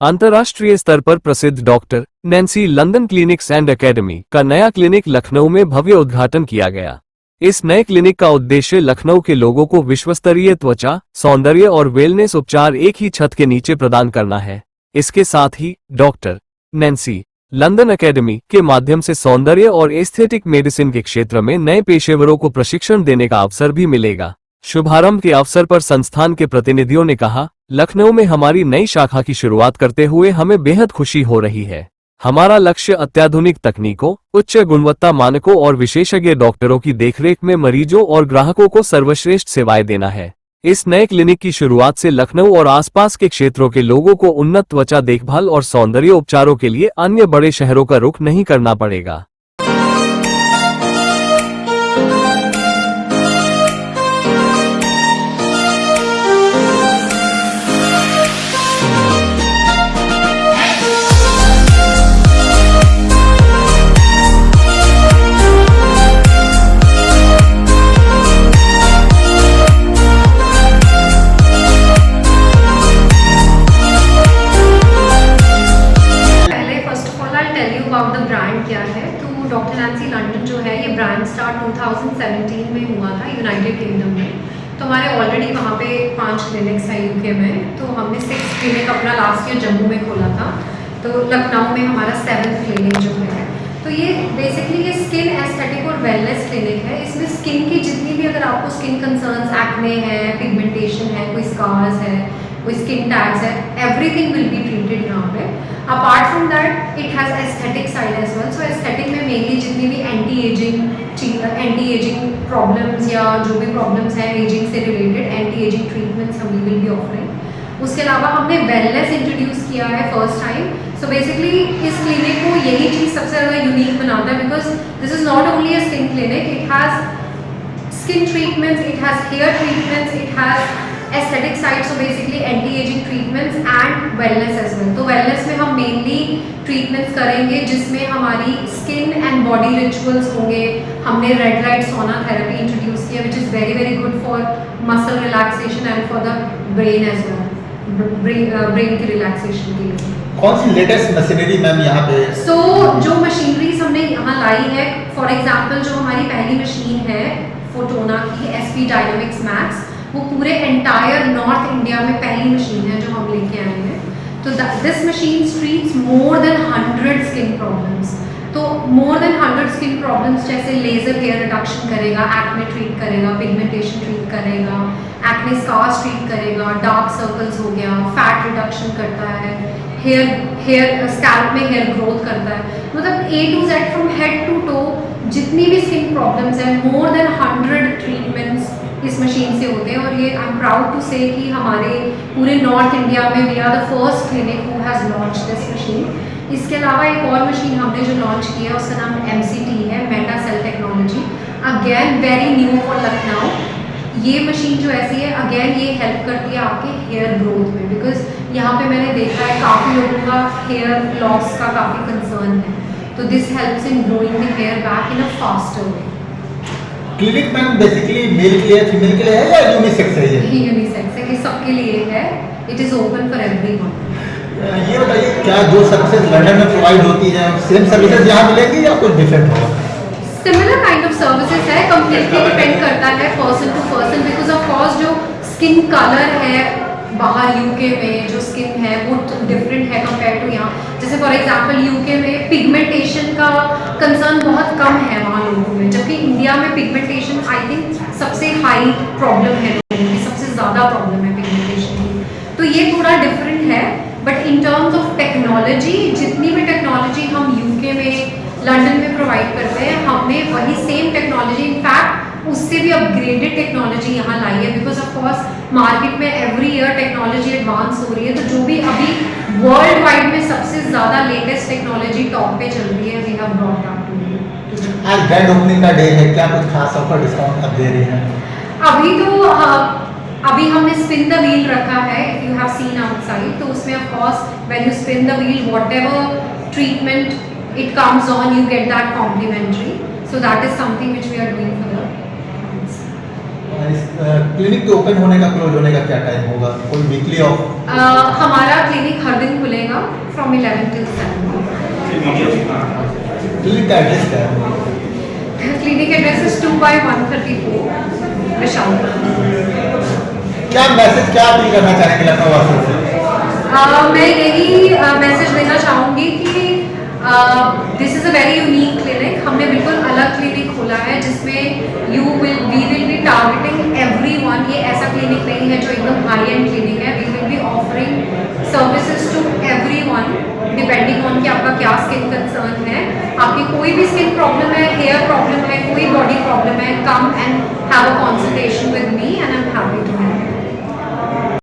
अंतर्राष्ट्रीय स्तर पर प्रसिद्ध doctor Nancy London clinics and academy का नया क्लिनिक लखनऊ में भव्य उद्घाटन किया गया। इस नए क्लिनिक का उद्देश्य लखनऊ के लोगों को विश्वस्तरीय त्वचा, सौंदर्य और वेलनेस उपचार एक ही छत के नीचे प्रदान करना है। इसके साथ ही डॉक्टर नैन्सी लंदन एकेडमी के माध्यम से सौंदर्य और एस्थेटिक मेडिसिन के क्षेत्र में नए पेशेवरों को प्रशिक्षण देने का अवसर भी मिलेगा। शुभारंभ के अवसर पर संस्थान के प्रतिनिधियों ने कहा, लखनऊ में हमारी नई शाखा की शुरुआत करते हुए हमें बेहद खुशी हो रही है। हमारा लक्ष्य अत्याधुनिक तकनीकों, उच्च गुणवत्ता मानकों और विशेषज्ञ डॉक्टरों की देखरेख में मरीजों और ग्राहकों को सर्वश्रेष्ठ सेवाएं देना है। इस नए क्लिनिक की शुरुआत से लखनऊ और आसपास के क्षेत्रों के लोगों को उन्नत त्वचा देखभाल और सौंदर्य उपचारों के लिए अन्य बड़े शहरों का रुख नहीं करना पड़ेगा। अबाउट द ब्रांड क्या है, तो डॉक्टर नैन्सी लंदन जो है ये ब्रांड स्टार्ट 2017 में हुआ था यूनाइटेड किंगडम में। तो हमारे ऑलरेडी वहाँ पे 5 क्लिनिक्स हैं यूके में। तो हमने 6 क्लिनिक अपना लास्ट ईयर जम्मू में खोला था, तो लखनऊ में हमारा 7th क्लिनिक जो है। तो ये बेसिकली ये स्किन एस्थेटिक और वेलनेस क्लिनिक है। इसमें स्किन की जितनी भी, अगर आपको स्किन कंसर्न्स, एक्ने है, पिगमेंटेशन है, कोई स्कार्स है, कोई स्किन टैग्स है, एवरीथिंग विल बी ट्रीटेड यहाँ पे। Apart from that it has aesthetic side as well. So aesthetic में मेनली जितनी भी एंटी एजिंग प्रॉब्लम्स या जो भी प्रॉब्लम्स हैं एजिंग से रिलेटेड, एंटी एजिंग ट्रीटमेंट्स हम विल बी ऑफरिंग। उसके अलावा हमने वेलनेस इंट्रोड्यूस किया है फर्स्ट टाइम। सो बेसिकली इस क्लिनिक को यही चीज़ सबसे ज़्यादा यूनिक बनाता है, because this is not only a skin clinic, it has skin treatments, it has hair treatments, it has aesthetic side, so basically anti ageing treatments and wellness as well. तो wellness में हम mainly treatments करेंगे जिसमें हमारी skin and body rituals होंगे। हमने red light sauna therapy introduce किया, which is very very good for muscle relaxation and for the brain as well, brain की रिलैक्सेशन के लिए। कौन सी लेटेस्ट मशीनरी मैम यहाँ पे? सो जो मशीनरीज हमने यहाँ लाई है, फॉर एग्जांपल जो हमारी पहली मशीन है फोटोना की SP डायनामिक्स मैक्स, वो पूरे एंटायर नॉर्थ इंडिया में पहली मशीन है जो हम लेके आए हैं। तो this machine treats more than 100 skin problems. तो मोर देन 100 स्किन प्रॉब्लम्स जैसे लेजर हेयर रिडक्शन करेगा, एक्ने ट्रीट करेगा, पिगमेंटेशन ट्रीट करेगा, एक्ने स्कार्स ट्रीट करेगा, डार्क सर्कल्स हो गया, फैट रिडक्शन करता है, हेयर स्कैल्प में हेयर ग्रोथ करता है। मतलब A to Z from head to toe जितनी भी स्किन प्रॉब्लम्स हैं, मोर देन 100 ट्रीटमेंट्स इस मशीन से होते हैं। और ये आई एम प्राउड टू से कि हमारे पूरे नॉर्थ इंडिया में we are the first clinic who has launch this machine. इसके अलावा एक और मशीन हमने जो लॉन्च की है उसका नाम MCT है, Meta Cell Technology, again very new for Lucknow. ये मशीन जो ऐसी है, अगेन ये हेल्प करती है आपके हेयर ग्रोथ में, बिकॉज यहाँ पे मैंने देखा है काफ़ी लोगों का हेयर लॉस का काफ़ी कंसर्न है। तो this helps in growing the hair back in a faster way. Clinic ma'am basically male के लिए, फीमेल के लिए है या यूनिसेक्स है? ये यूनिसेक्स है, ये सबके लिए है। It is open for everyone. ये बताइए, क्या जो सर्विसेज लंदन में प्रोवाइड होती हैं सेम सर्विसेज यहाँ मिलेगी या कुछ डिफरेंट होगा? सिमिलर काइंड ऑफ सर्विसेज है, कम्प्लीटली डिपेंड करता है person to person, because of course जो स्किन कलर है बाहर यूके में जो स्किन है वो डिफरेंट है कंपेयर टू यहाँ। जैसे फॉर एग्जांपल यूके में पिगमेंटेशन का कंसर्न बहुत कम है वहाँ लोगों में, जबकि इंडिया में पिगमेंटेशन आई थिंक सबसे हाई प्रॉब्लम है लोगों की, सबसे ज़्यादा प्रॉब्लम है पिगमेंटेशन की। तो ये थोड़ा डिफरेंट है, but in terms of technology, जितनी भी टेक्नोलॉजी हम यूके में, लंदन में प्रोवाइड करते हैं, हमने वही सेम टेक्नोलॉजी, इनफैक्ट उससे भी अपग्रेडेड टेक्नोलॉजी यहाँ लाई है, बिकॉज ऑफ कोर्स मार्केट में एवरी ईयर टेक्नोलॉजी एडवांस हो रही है। तो जो भी अभी वर्ल्ड वाइड में सबसे ज़्यादा लेटेस्ट टेक्नोलॉजी टॉप पे चल रही है, we have brought that to you. आज ग्रैंड ओपनिंग का डे है, क्या कुछ खास ऑफर डिस्काउंट आप दे रही हैं? अभी हमने स्पिन द व्हील रखा है, if you have seen outside, तो उसमें of course when you spin the wheel whatever treatment it comes on, you get that complimentary. So that is something which we are doing for the. Clinic के open होने का close होने का क्या time होगा, कोई वीकली ऑफ? हमारा clinic हर दिन खुलेगा फ्रॉम 11 till 7। क्लिनिक का एड्रेस क्या है? क्लिनिक एड्रेस इज 2/134 विशाल। क्या मैसेज, क्या अपील करना चाहेंगे लखनऊ वासियों से? मैं यही मैसेज देना चाहूँगी कि this is a very unique clinic. हमने बिल्कुल अलग क्लिनिक खोला है जिसमें we will be targeting everyone. ये ऐसा क्लिनिक नहीं है जो एकदम हाई एंड क्लिनिक है। We will be offering services to everyone depending on कि आपका क्या स्किन कंसर्न है। आपकी कोई भी स्किन प्रॉब्लम है, हेयर प्रॉब्लम है, कोई बॉडी प्रॉब्लम है, come and have a consultation with me and I am happy to help.